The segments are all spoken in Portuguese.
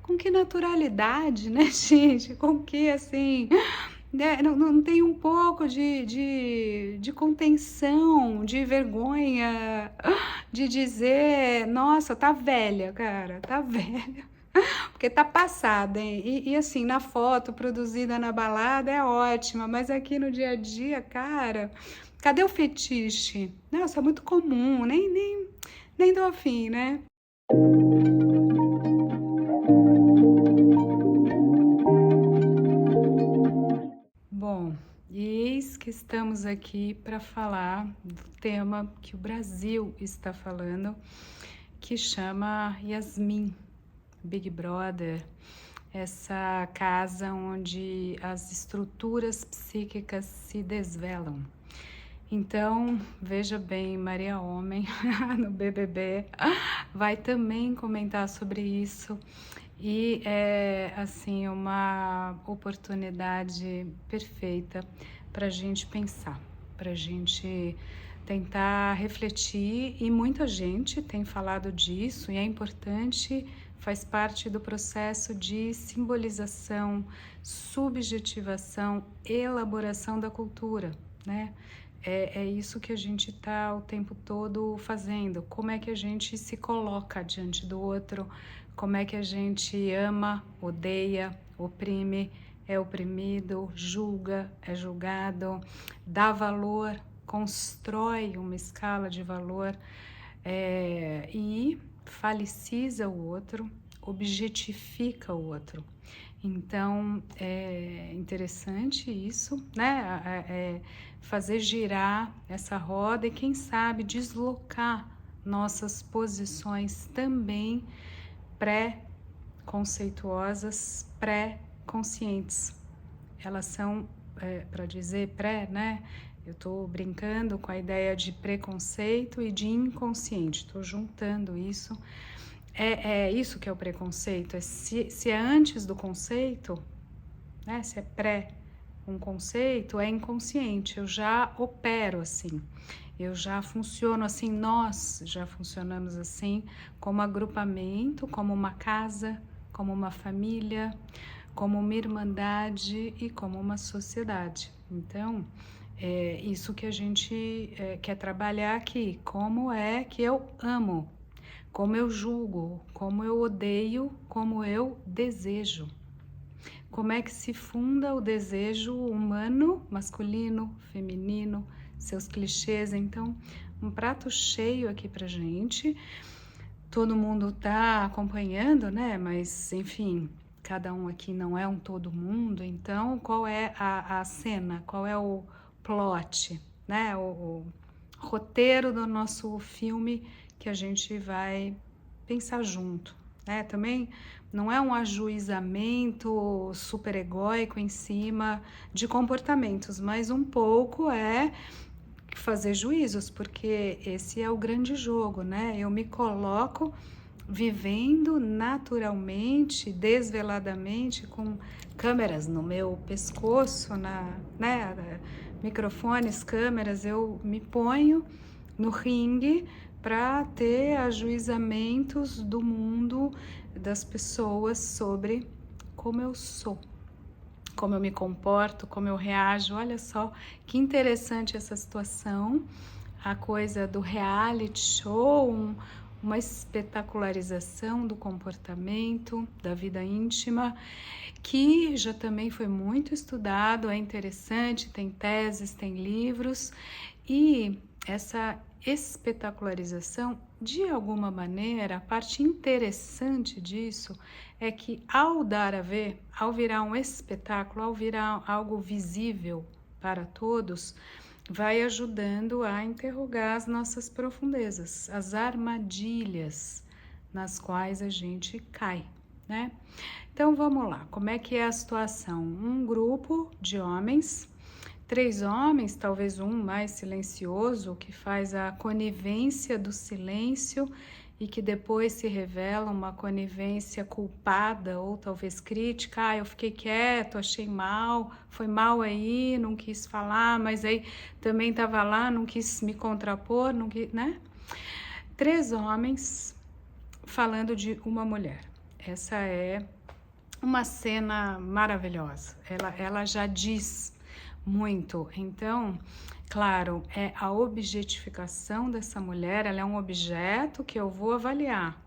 com que naturalidade, né, gente? Com que, assim, né, não tem um pouco de contenção, de vergonha, de dizer: "Nossa, tá velha, cara, tá velha", porque tá passada, hein. Assim, na foto produzida na balada é ótima, mas aqui no dia a dia, cara, cadê o fetiche? Nossa, é muito comum, nem dou afim, né. Bom, eis que estamos aqui para falar do tema que o Brasil está falando, que chama Yasmin, Big Brother, essa casa onde as estruturas psíquicas se desvelam. Então, veja bem, Maria Homem, no BBB, vai também comentar sobre isso. E é, assim, uma oportunidade perfeita para a gente pensar, para a gente tentar refletir. E muita gente tem falado disso, e é importante, faz parte do processo de simbolização, subjetivação, elaboração da cultura, né? É isso que a gente está o tempo todo fazendo. Como é que a gente se coloca diante do outro? Como é que a gente ama, odeia, oprime, é oprimido, julga, é julgado, dá valor, constrói uma escala de valor e faliciza o outro, objetifica o outro. Então, é interessante isso, né? Fazer girar essa roda e, quem sabe, deslocar nossas posições também pré-conceituosas, pré-conscientes. Elas são, para dizer pré, né? Eu estou brincando com a ideia de preconceito e de inconsciente, estou juntando isso. É isso que é o preconceito, se é antes do conceito, né? Se é pré um conceito, é inconsciente, eu já opero assim, eu já funciono assim, nós já funcionamos assim, como agrupamento, como uma casa, como uma família, como uma irmandade e como uma sociedade. Então, é isso que a gente quer trabalhar aqui, como é que eu amo, como eu julgo, como eu odeio, como eu desejo. Como é que se funda o desejo humano, masculino, feminino, seus clichês. Então, um prato cheio aqui pra gente. Todo mundo tá acompanhando, né? Mas, enfim, cada um aqui não é um todo mundo. Então, qual é a cena? Qual é o plot, né? O roteiro do nosso filme que a gente vai pensar junto, né? Também não é um ajuizamento super egóico em cima de comportamentos, mas um pouco é fazer juízos, porque esse é o grande jogo, né? Eu me coloco vivendo naturalmente, desveladamente, com câmeras no meu pescoço, né? Microfones, câmeras, eu me ponho no ringue para ter ajuizamentos do mundo, das pessoas sobre como eu sou, como eu me comporto, como eu reajo. Olha só que interessante essa situação, a coisa do reality show, uma espetacularização do comportamento, da vida íntima, que já também foi muito estudado, é interessante, tem teses, tem livros, e essa espetacularização, de alguma maneira, a parte interessante disso é que, ao dar a ver, ao virar um espetáculo, ao virar algo visível para todos, vai ajudando a interrogar as nossas profundezas, as armadilhas nas quais a gente cai, né? Então vamos lá, como é que é a situação? Um grupo de homens, 3 homens, talvez um mais silencioso, que faz a conivência do silêncio e que depois se revela uma conivência culpada ou talvez crítica. Ah, eu fiquei quieto, achei mal, foi mal aí, não quis falar, mas aí também estava lá, não quis me contrapor, não quis, né? 3 homens falando de uma mulher. Essa é uma cena maravilhosa. Ela já diz muito. Então, claro, é a objetificação dessa mulher, ela é um objeto que eu vou avaliar,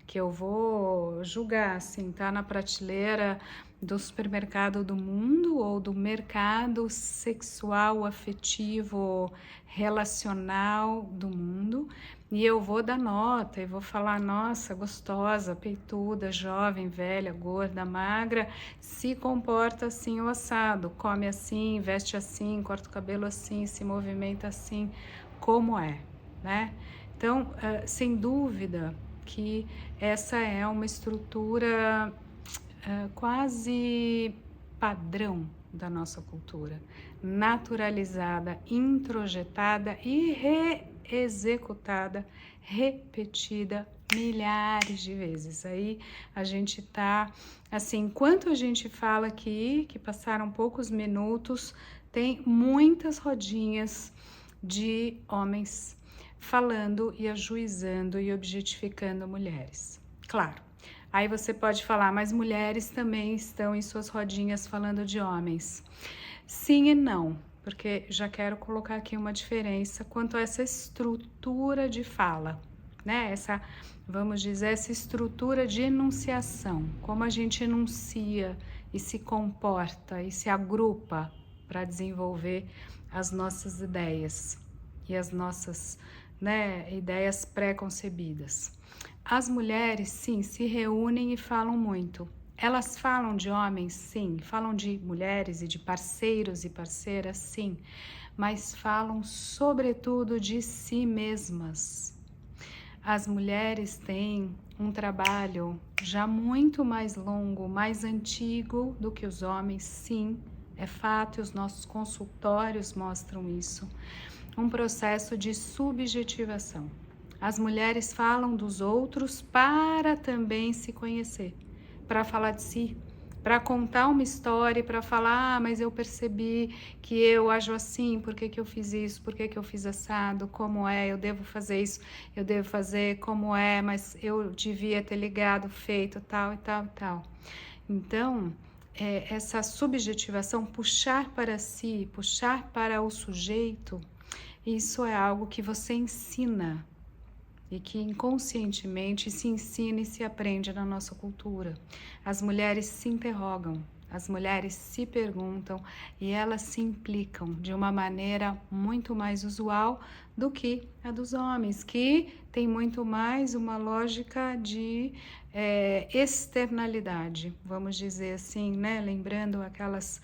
que eu vou julgar, assim, tá na prateleira do supermercado do mundo ou do mercado sexual, afetivo, relacional do mundo, e eu vou dar nota e vou falar, nossa, gostosa, peituda, jovem, velha, gorda, magra, se comporta assim o assado, come assim, veste assim, corta o cabelo assim, se movimenta assim, como é, né? Então, sem dúvida que essa é uma estrutura quase padrão da nossa cultura, naturalizada, introjetada e reexecutada, repetida milhares de vezes. Aí a gente tá, assim, enquanto a gente fala aqui, que passaram poucos minutos, tem muitas rodinhas de homens falando e ajuizando e objetificando mulheres. Claro, aí você pode falar, mas mulheres também estão em suas rodinhas falando de homens. Sim e não, porque já quero colocar aqui uma diferença quanto a essa estrutura de fala, né? Essa, vamos dizer, essa estrutura de enunciação, como a gente enuncia e se comporta e se agrupa para desenvolver as nossas ideias e as nossas, né, ideias pré-concebidas. As mulheres, sim, se reúnem e falam muito. Elas falam de homens, sim, falam de mulheres e de parceiros e parceiras, sim, mas falam sobretudo de si mesmas. As mulheres têm um trabalho já muito mais longo, mais antigo do que os homens, sim, é fato, e os nossos consultórios mostram isso. Um processo de subjetivação. As mulheres falam dos outros para também se conhecer, para falar de si, para contar uma história, para falar, mas eu percebi que eu ajo assim, por que que eu fiz isso, por que que eu fiz assado, como é, eu devo fazer isso, eu devo fazer como é, mas eu devia ter ligado, feito tal e tal e tal. Então, essa subjetivação, puxar para si, puxar para o sujeito, isso é algo que você ensina e que inconscientemente se ensina e se aprende na nossa cultura. As mulheres se interrogam, as mulheres se perguntam e elas se implicam de uma maneira muito mais usual do que a dos homens, que tem muito mais uma lógica de externalidade, vamos dizer assim, né? Lembrando aquelas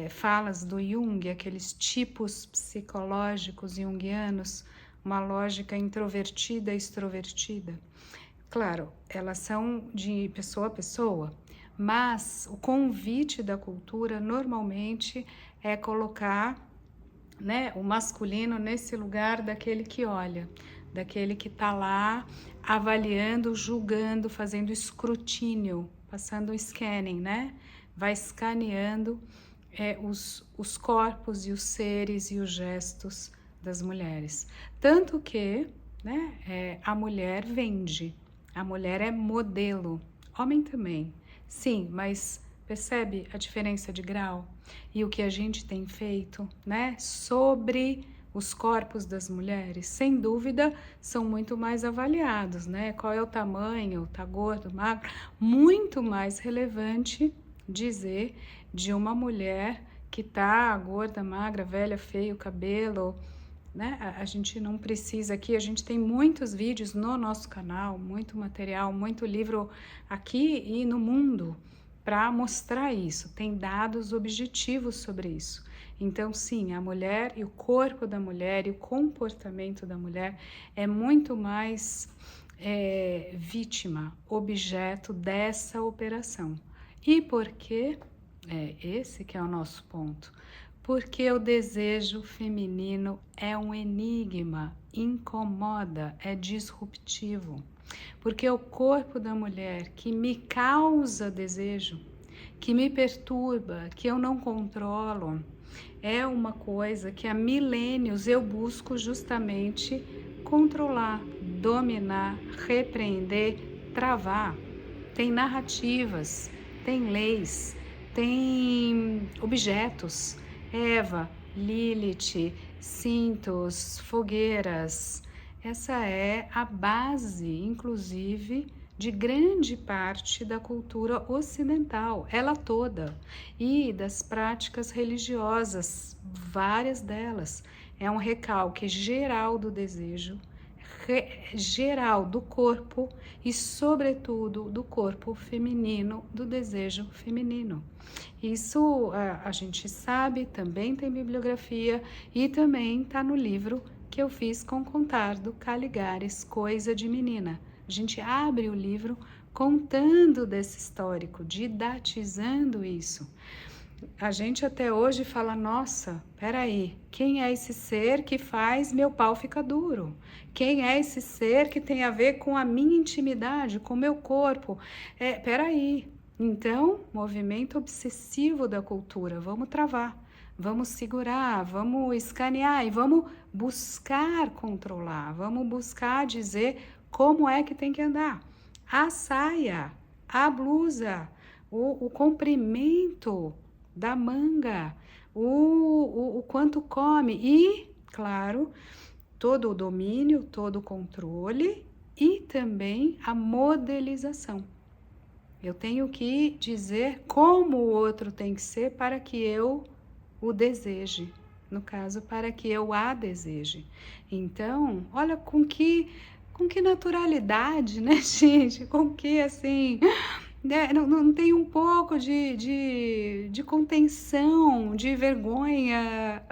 falas do Jung, aqueles tipos psicológicos junguianos, uma lógica introvertida e extrovertida. Claro, elas são de pessoa a pessoa, mas o convite da cultura normalmente é colocar, né, o masculino nesse lugar daquele que olha, daquele que está lá avaliando, julgando, fazendo escrutínio, passando o scanning, né? Vai escaneando os corpos e os seres e os gestos das mulheres. Tanto que, né, a mulher vende, a mulher é modelo, homem também, sim, mas percebe a diferença de grau? E o que a gente tem feito, né, sobre os corpos das mulheres, sem dúvida, são muito mais avaliados, né? Qual é o tamanho, tá gordo, magro, muito mais relevante dizer de uma mulher que tá gorda, magra, velha, feio, cabelo, né? A gente não precisa aqui, a gente tem muitos vídeos no nosso canal, muito material, muito livro aqui e no mundo para mostrar isso, tem dados objetivos sobre isso. Então, sim, a mulher e o corpo da mulher e o comportamento da mulher é muito mais vítima, objeto dessa operação. E por quê? Esse que é o nosso ponto. Porque o desejo feminino é um enigma, incomoda, é disruptivo. Porque o corpo da mulher que me causa desejo, que me perturba, que eu não controlo, é uma coisa que há milênios eu busco justamente controlar, dominar, repreender, travar. Tem narrativas tem leis, tem objetos, Eva, Lilith, cintos, fogueiras. Essa é a base, inclusive, de grande parte da cultura ocidental, ela toda, e das práticas religiosas, várias delas. É um recalque geral do desejo, geral do corpo e, sobretudo, do corpo feminino, do desejo feminino. Isso a gente sabe, também tem bibliografia e também está no livro que eu fiz com Contardo Caligares, Coisa de Menina. A gente abre o livro contando desse histórico, didatizando isso. A gente até hoje fala, nossa, peraí, quem é esse ser que faz meu pau ficar duro? Quem é esse ser que tem a ver com a minha intimidade, com o meu corpo? Peraí, então, movimento obsessivo da cultura, vamos travar, vamos segurar, vamos escanear e vamos buscar controlar, vamos buscar dizer como é que tem que andar. A saia, a blusa, o comprimento da manga, o quanto come e, claro, todo o domínio, todo o controle e também a modelização. Eu tenho que dizer como o outro tem que ser para que eu o deseje. No caso, para que eu a deseje. Então, olha com que naturalidade, né, gente? Com que, assim, né? Não tem um pouco de contenção, de vergonha,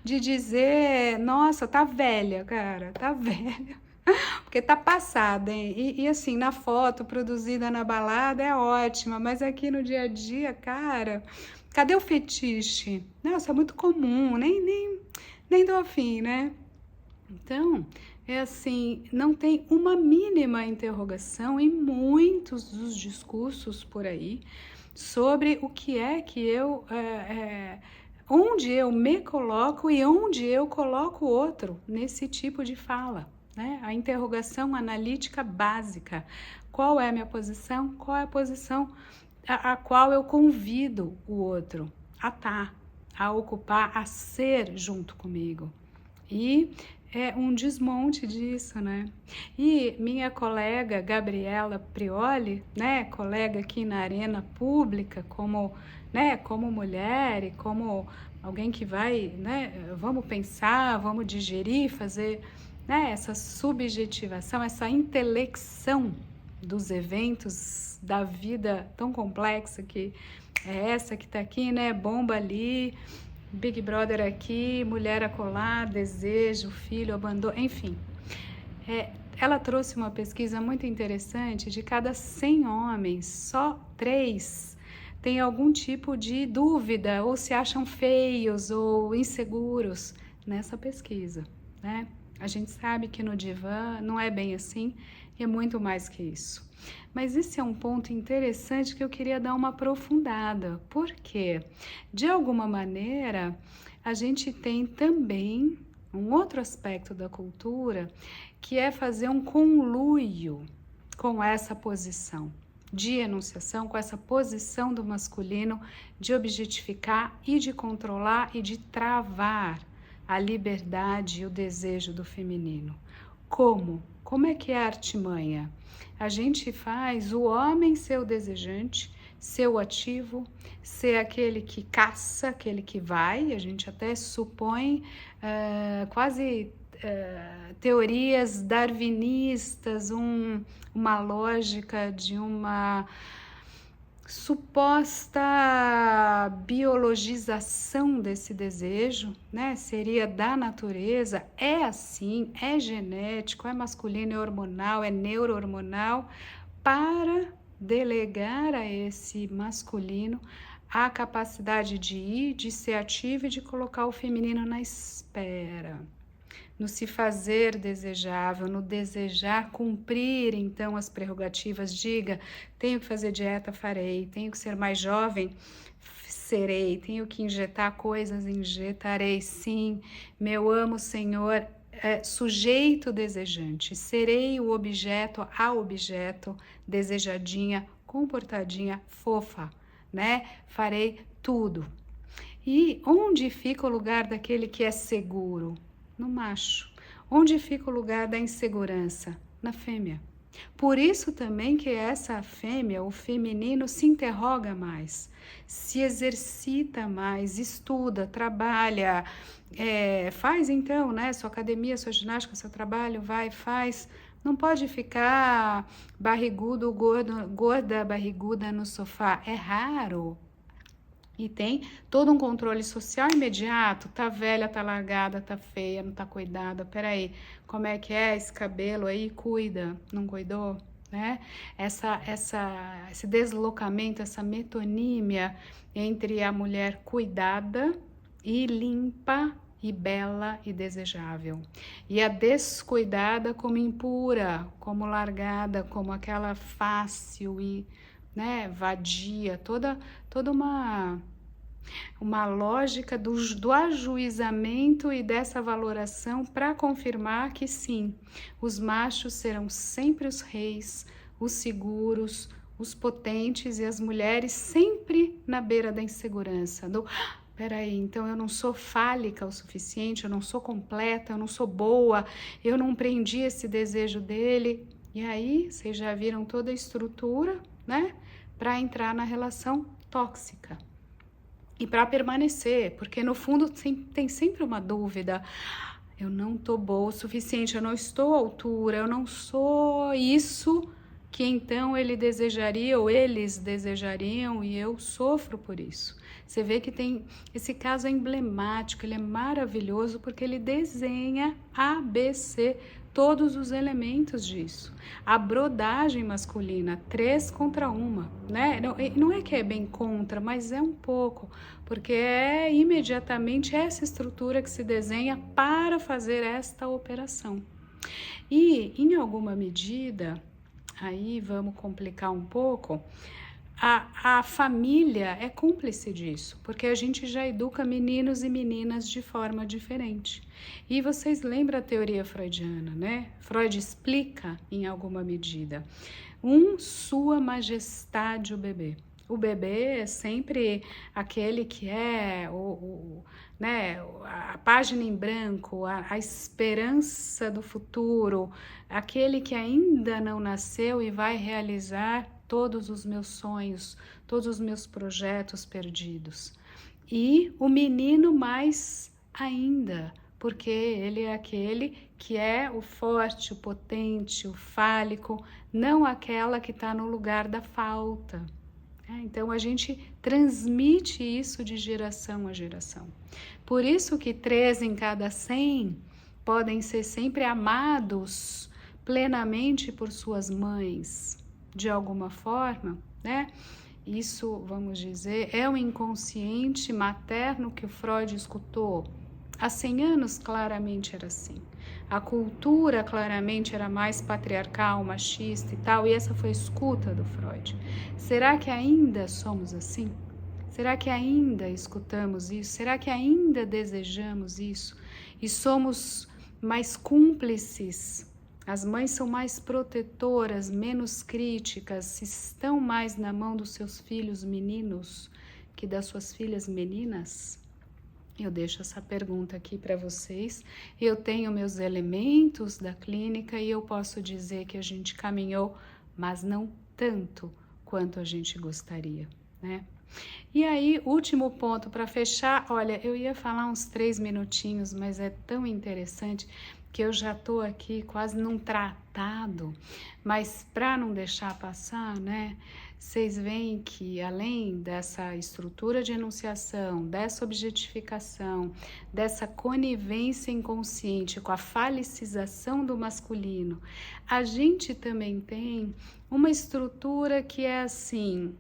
de dizer, nossa, tá velha, cara, tá velha. Porque tá passada, hein? E assim, na foto produzida na balada é ótima, mas aqui no dia a dia, cara, cadê o fetiche? Nossa, é muito comum, nem dou afim, né? Então, é assim, não tem uma mínima interrogação em muitos dos discursos por aí sobre o que é que eu, onde eu me coloco e onde eu coloco o outro nesse tipo de fala, né? A interrogação analítica básica. Qual é a minha posição? Qual é a posição a qual eu convido o outro a estar, a ocupar, a ser junto comigo? E é um desmonte disso, né? E minha colega Gabriela Prioli, né, colega aqui na arena pública, como, né, como mulher e como alguém que vai, né, vamos pensar, vamos digerir, fazer, né, essa subjetivação, essa intelecção dos eventos da vida tão complexa que é essa que está aqui, né, bomba ali, Big Brother aqui, mulher acolá, desejo, filho, abandono, enfim. Ela trouxe uma pesquisa muito interessante, de cada 100 homens, só 3 têm algum tipo de dúvida, ou se acham feios ou inseguros nessa pesquisa, né? A gente sabe que no divã não é bem assim, e é muito mais que isso. Mas esse é um ponto interessante que eu queria dar uma aprofundada, porque, de alguma maneira, a gente tem também um outro aspecto da cultura, que é fazer um conluio com essa posição de enunciação, com essa posição do masculino de objetificar e de controlar e de travar a liberdade e o desejo do feminino. Como? Como é que é a artimanha? A gente faz o homem ser o desejante, ser o ativo, ser aquele que caça, aquele que vai. A gente até supõe quase teorias darwinistas, uma lógica de uma suposta biologização desse desejo, né? Seria da natureza, é assim, é genético, é masculino, é hormonal, é neurohormonal, para delegar a esse masculino a capacidade de ir, de ser ativo e de colocar o feminino na espera. No se fazer desejável, no desejar cumprir, então, as prerrogativas. Diga, tenho que fazer dieta, farei. Tenho que ser mais jovem, serei. Tenho que injetar coisas, injetarei. Sim, meu amo, Senhor, sujeito desejante. Serei o objeto, a objeto, desejadinha, comportadinha, fofa, né? Farei tudo. E onde fica o lugar daquele que é seguro? No macho. Onde fica o lugar da insegurança? Na fêmea. Por isso também que essa fêmea, o feminino, se interroga mais, se exercita mais, estuda, trabalha, faz então, né? Sua academia, sua ginástica, seu trabalho, vai, faz. Não pode ficar barrigudo, gorda, barriguda no sofá. É raro. E tem todo um controle social imediato. Tá velha, tá largada, tá feia, não tá cuidada. Peraí, como é que é esse cabelo aí? Cuida, não cuidou? Né? Esse deslocamento, essa metonímia entre a mulher cuidada e limpa e bela e desejável. E a descuidada como impura, como largada, como aquela fácil e, né, vadia, toda uma lógica do ajuizamento e dessa valoração para confirmar que sim, os machos serão sempre os reis, os seguros, os potentes e as mulheres sempre na beira da insegurança, peraí, então eu não sou fálica o suficiente, eu não sou completa, eu não sou boa, eu não prendi esse desejo dele. E aí, vocês já viram toda a estrutura, né, para entrar na relação tóxica. E para permanecer, porque no fundo tem sempre uma dúvida. Eu não tô boa o suficiente, eu não estou à altura, eu não sou isso que então ele desejaria ou eles desejariam e eu sofro por isso. Você vê que tem esse caso emblemático, ele é maravilhoso porque ele desenha A, B, C, todos os elementos disso. A brodagem masculina, 3 contra 1, né? Não é que é bem contra, mas é um pouco, porque é imediatamente essa estrutura que se desenha para fazer esta operação. E, em alguma medida, aí vamos complicar um pouco, a família é cúmplice disso, porque a gente já educa meninos e meninas de forma diferente. E vocês lembram a teoria freudiana, né? Freud explica em alguma medida. Sua majestade o bebê. O bebê é sempre aquele que é né, a página em branco, a esperança do futuro, aquele que ainda não nasceu e vai realizar todos os meus sonhos, todos os meus projetos perdidos. E o menino mais ainda, porque ele é aquele que é o forte, o potente, o fálico, não aquela que está no lugar da falta. Então a gente transmite isso de geração a geração. Por isso que 3 em cada 100 podem ser sempre amados plenamente por suas mães, de alguma forma, né? Isso, vamos dizer, é o inconsciente materno que o Freud escutou. Há 100 anos claramente era assim. A cultura claramente era mais patriarcal, machista e tal, e essa foi a escuta do Freud. Será que ainda somos assim? Será que ainda escutamos isso? Será que ainda desejamos isso? E somos mais cúmplices? As mães são mais protetoras, menos críticas, estão mais na mão dos seus filhos meninos que das suas filhas meninas? Eu deixo essa pergunta aqui para vocês. Eu tenho meus elementos da clínica e eu posso dizer que a gente caminhou, mas não tanto quanto a gente gostaria, né? E aí, último ponto para fechar. Olha, eu ia falar uns 3 minutinhos, mas é tão interessante que eu já estou aqui quase num tratado, mas para não deixar passar, né? Vocês veem que além dessa estrutura de enunciação, dessa objetificação, dessa conivência inconsciente com a falicização do masculino, a gente também tem uma estrutura que é assim: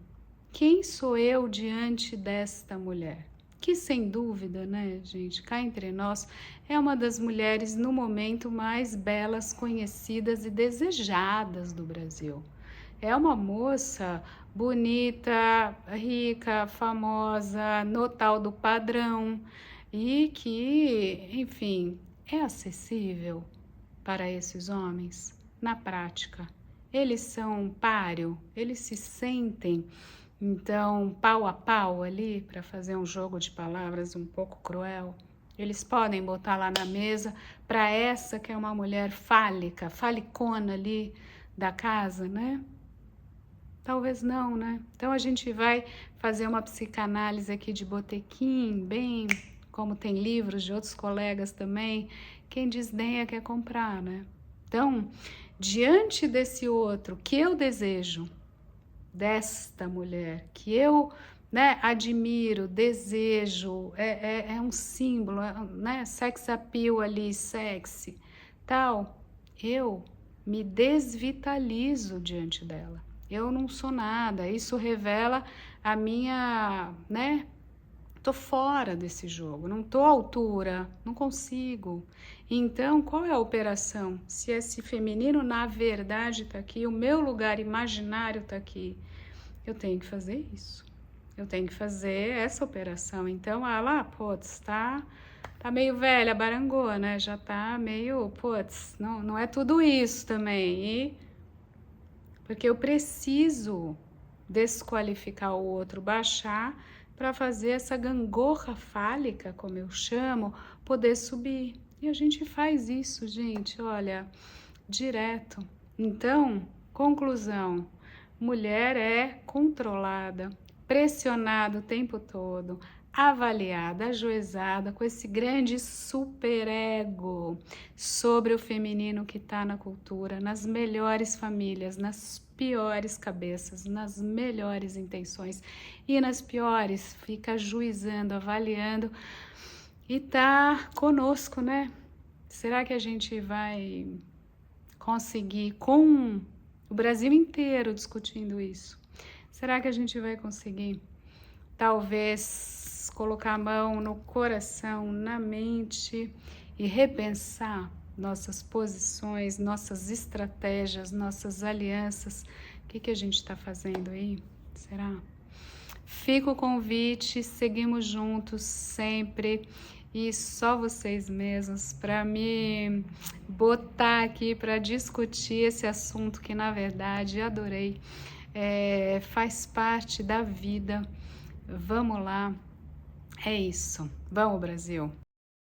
quem sou eu diante desta mulher? Que sem dúvida, né, gente, cá entre nós, é uma das mulheres no momento mais belas, conhecidas e desejadas do Brasil. É uma moça bonita, rica, famosa, no tal do padrão e que, enfim, é acessível para esses homens na prática. Eles são páreo, eles se sentem, então, pau a pau ali, para fazer um jogo de palavras um pouco cruel. Eles podem botar lá na mesa para essa que é uma mulher fálica, falicona ali da casa, né? Talvez não, né? Então a gente vai fazer uma psicanálise aqui de botequim, bem como tem livros de outros colegas também. Quem desdenha quer comprar, né? Então, diante desse outro que eu desejo, desta mulher, que eu, né, admiro, desejo, é um símbolo, né? Sex appeal ali, sexy, tal, eu me desvitalizo diante dela. Eu não sou nada, isso revela a minha, né? Tô fora desse jogo, não tô à altura, não consigo. Então, qual é a operação? Se esse feminino na verdade tá aqui, o meu lugar imaginário tá aqui, eu tenho que fazer isso. Eu tenho que fazer essa operação. Então, ela, putz, tá meio velha, barangô, né? Já tá meio, putz, não é tudo isso também. E porque eu preciso desqualificar o outro, baixar para fazer essa gangorra fálica, como eu chamo, poder subir. E a gente faz isso, gente, olha, direto. Então, conclusão: mulher é controlada, pressionada o tempo todo, avaliada, ajuizada com esse grande superego sobre o feminino que está na cultura, nas melhores famílias, nas piores cabeças, nas melhores intenções e nas piores fica ajuizando, avaliando e tá conosco, né? Será que a gente vai conseguir com o Brasil inteiro discutindo isso? Será que a gente vai conseguir talvez colocar a mão no coração, na mente e repensar nossas posições, nossas estratégias, nossas alianças? O que a gente está fazendo aí? Será? Fica o convite, seguimos juntos sempre e só vocês mesmos para me botar aqui para discutir esse assunto que na verdade adorei, faz parte da vida. Vamos lá, é isso. Vamos, Brasil!